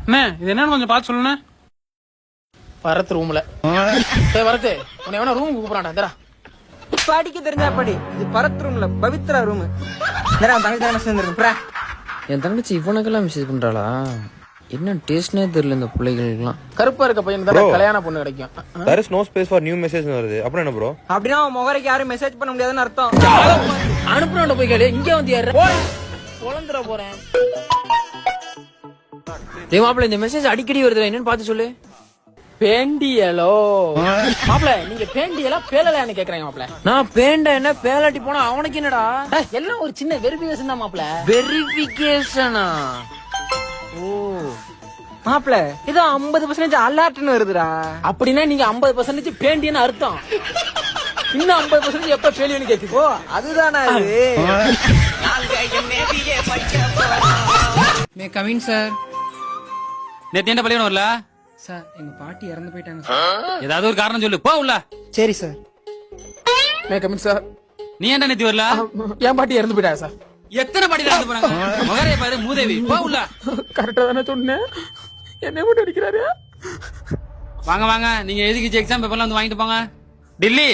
அண்ணே இது என்னன்னு கொஞ்சம் பார்த்து சொல்லுண்ணே. வரத்து ரூம்ல வரத்து உன்னை வேணா ரூமுக்கு கூப்பிடாண்டா இந்தடா. படிக்க தெரிஞ்சா படி. இது பரத் ரூம்ல பவித்ரா ரூம். தங்கச்சி மெசேஜ் இருக்கு. என் தங்கச்சி இவனுக்கெல்லாம் மெசேஜ் பண்றாளா? என்ன டேஸ்ட்னே தெரியல இந்த பிள்ளைகளுக்குலாம். கருப்பா இருக்க பையன் தான் கல்யாண பொண்ணு கிடைக்கும். there is no space for new message வருது. அப்புறம் என்ன ப்ரோ? அப்படினா முகரைக்கு யாரும் மெசேஜ் பண்ண முடியாதுன்னு அர்த்தம். அனுப்புறவன போய் கேளு. இங்க வந்து யாரு பொளந்துற போறேன். டேய் மாப்ள இந்த மெசேஜ் அடிக்கடி வருதுல என்னன்னு பார்த்து சொல்லு. பேண்டியலோ மாப்ள நீங்க பேண்டியலா பேலலையான்னு கேக்குறாங்க மாப்ள. நான் பேண்ட என்ன பேலாட்டி போனா அவனுக்கு என்னடா? எல்லாம் ஒரு சின்ன வெரிஃபிகேஷன் தான் மாப்ள. வெரிஃபிகேஷனா? ஓ மாப்ள இது 50% அலர்ட்னு வருதுடா. அப்படின்னா நீங்க 50% பேண்டியன்னு அர்த்தம். இன்னும் 50% எப்ப பேலியன்னு கேக்குது. ஓ அதுதானா இது? மே கமிங் சார். நேத்து என்ன பள்ளியோட வரல சார் எங்க பாட்டி இறந்து போயிட்டாங்க சார். ஏதாவது ஒரு காரணம் சொல்லு போ உள்ள. சரி சார். மே கமிங் சார். நீ என்ன நேத்து வரல? என் பாட்டி இறந்து போயிட்டா சார். எத்தனை பாட்டி இறந்து போறாங்க? மகரே பாரு மூதேவி போ உள்ள. கரெக்டா தானே சொன்னேன். என்ன போட்டு அடிக்கிறாரு. வாங்க வாங்க நீங்க எதுக்கு எக்ஸாம் பேப்பர்லாம் வந்து வாங்கிட்டு போங்க. டில்லி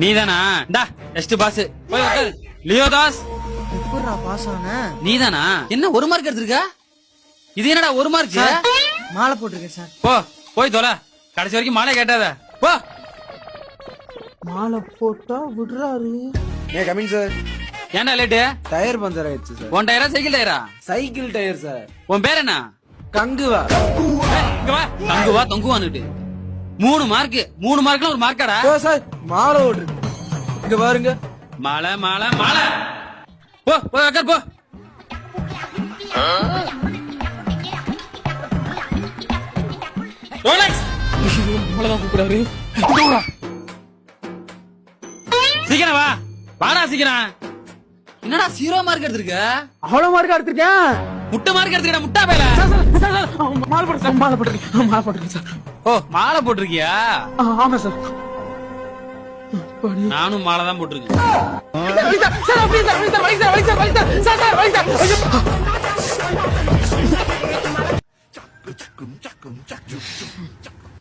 நீதானா? இந்தா டெஸ்ட் பாஸ் போய் உட்காரு. லியோ தாஸ் எப்படிடா பாஸ் ஆன? நீதானா? என்ன ஒரு மார்க் எடுத்திருக்க? இது என்னடா ஒரு மார்க்? மாலை போட்டிருக்கேன் சார். போ போய் தொலை. கடைசி வரைக்கும் மாலை கேட்டாத போ. மாலை போட்டா விடுறாரு. May coming sir. ஏன்டா லேட்டு? டயர் பஞ்சர் ஆயிடுச்சு சார். உன் டயரா சைக்கிள் டயரா? Cycle tyre sir. உன் பேர் என்ன? கங்குவா. இங்க வா. தங்குவா தொங்குவான்னுட்டு 3 மார்க். 3 மார்க்லாம் ஒரு மார்க்காடா? ஓ சார் மாலை ஓடு. இங்க பாருங்க. மாலை மாலை மாலை போ போய் உட்கார் போ. ரோலக்ஸ் அவ்வளவுதான் கூப்பிடாரு. சீக்கிரம் வா. வாடா சீக்கிரம். என்னடா 0 மார்க் எடுத்திருக்க? அவ்வளவு மார்க் எடுத்திருக்கேன். முட்டை மார்க் எடுத்துக்கடா முட்டா பேல. மாலை போட்டுருக்கேன். மாலை போட்டுருக்கேன். மாலை போட்டுருக்கேன் சார். ஓ மாலை போட்டிருக்கியா? ஆமா சார். நானும் மாலை தான் போட்டிருக்கேன்.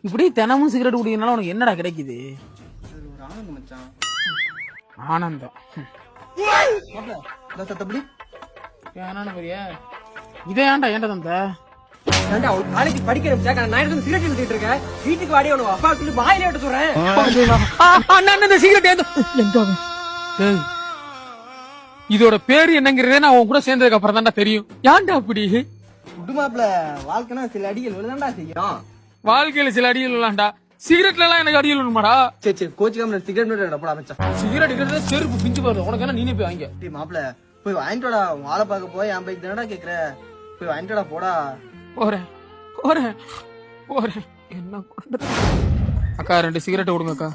இப்படி தினமும் சிகரெட் குடிக்கிறதுனால உனக்கு என்னடா கிடைக்குது? ஆனந்தம். இதே ஏன்டா ஏன்டா தந்த? நாளைக்கு படிக்கிற நான் சிகரெட் எடுத்துட்டு இருக்கேன். வீட்டுக்கு வாடி அவனு அப்பா சொல்லி வாயில எடுத்து சொல்றேன். இதோட பேரு என்னங்கிறதே நான் உன் கூட சேர்ந்ததுக்கு அப்புறம் தான்டா தெரியும். ஏன்டா அப்படி? குடுமாப்ல வாழ்க்கைனா சில அடிகள் விழுதாண்டா செய்யும். வாழ்க்கையில சில அடிகள் விழாண்டா. சிகரெட்ல எல்லாம் எனக்கு அடிகள் விழுமாடா. சரி சரி கோச்சுக்காம சிகரெட் மட்டும் போட ஆரம்பிச்சான். சிகரெட் இருக்கிறது செருப்பு பிஞ்சு போறது. உனக்கு என்ன நீனே போய் வாங்க. மாப்பிள போய் வாங்கிட்டோடா. ஆளை பார்க்க போய் என் பைக் தானடா கேக்குற. போய் வாங்கிட்டோடா போடா. போறேன் போறேன் போறேன். என்ன பண்றது? அக்கா 2 சிகரெட் விடுங்க அக்கா.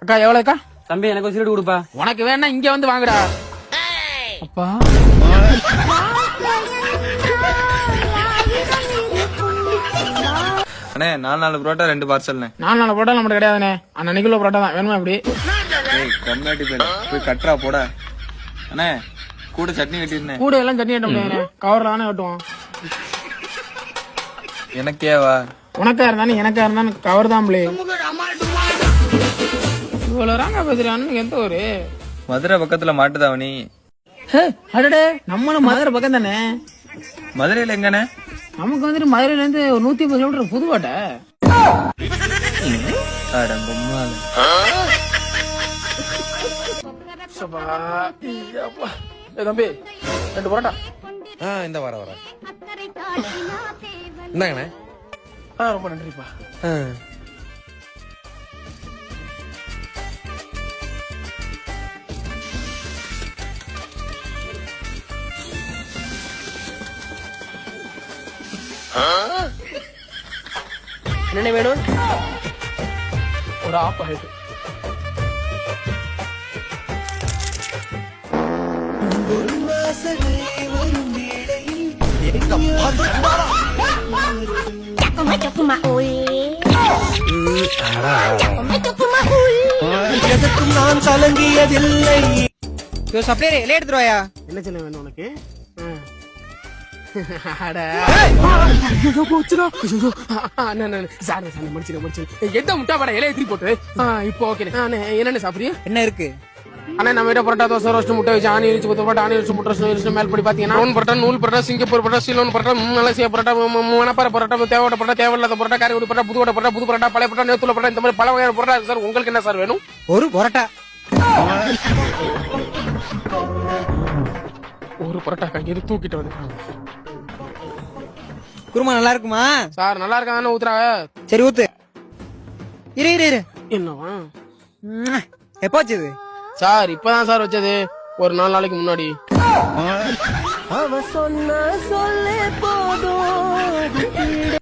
அக்கா எவ்வளவு அக்கா? தம்பி எனக்கு சிகரெட் கொடுப்பா. உனக்கு வேணா இங்க வந்து வாங்குடா. அப்பா அண்ணே 4 புரோட்டா 2 பார்சல்ண்ணே. 4 புரோட்டா நம்மகிட்ட கிடையாதுண்ணே. அன்னைக்குள்ள புரோட்டா தான் வேணுமா? இப்படி கம்மியாட்டி போய் கட்டுறா போட. அண்ணே கூட சட்னி கட்டிருந்தேன். கூட எல்லாம் சட்னி கட்ட முடியாது. கவர்ல தானே கட்டுவோம். எனக்கேவா? உனக்கா இருந்தாலும் எனக்கா இருந்தாலும் கவர் தான் பிள்ளை. இவ்வளவு ராங்க பேசுறான்னு எந்த ஒரு மதுரை பக்கத்துல மாட்டுதாவணி. அடடே நம்மளும் மதுரை பக்கம் தானே. மதுரையில எங்கண்ணே? நமக்கு வந்துட்டு மதுரையில இருந்து 150 கிலோமீட்டர் புதுவாட்ட. தம்பி 2 புரோட்டா. இந்த வர இந்தாங்கண்ணே. ரொம்ப நன்றிப்பா. என்ன வேணும்? ஒரு ஆப் ஆயிட்டு. எதற்கும் நான் கலங்கியதில்லை. சப்ளையர் இலைய எடுத்துட்டு வாயா. என்ன சொல்ல வேணும் உனக்கு? அட. எந்த முட்டா பட இலைய திருப்பி போட்டு இப்போ ஓகே. என்னென்ன சாப்பிடுறீங்க? என்ன இருக்கு? ஆனா நம்ம கிட்ட பரோட்டா, தோசை, ரோஸ்ட், முட்டை வச்சு ஆணி வச்சு கொத்து பரோட்டா, ஆணி வச்சு முட்டை ரோஸ்ட் மேல் படி பாத்தீங்கன்னா நூல் பரோட்டா, நூல் parotta, Singapore parotta, Ceylon parotta, Malaysia parotta, Manapparai parotta, தேவையான பரோட்டா, தேவையில்லாத பரோட்டா, காரைக்குடி பரோட்டா, புதுக்கோட்டை பரோட்டா, புது பரோட்டா, பழைய பரோட்டா, நேத்துல பரோட்டா, இந்த மாதிரி பல வகையான பரோட்டா இருக்கு சார். உங்களுக்கு என்ன சார் வேணும்? ஒரு பரோட்டா. ஒரு பரோட்டா கையில தூக்கிட்டு வந்து குருமா நல்லா இருக்குமா சார்? நல்லா இருக்கான்னு ஊத்துறாங்க. சரி ஊத்து. இரு இரு இரு. என்னவா எப்ப வச்சது சார்? இப்பதான் சார் வச்சது, ஒரு 4 நாளைக்கு முன்னாடி.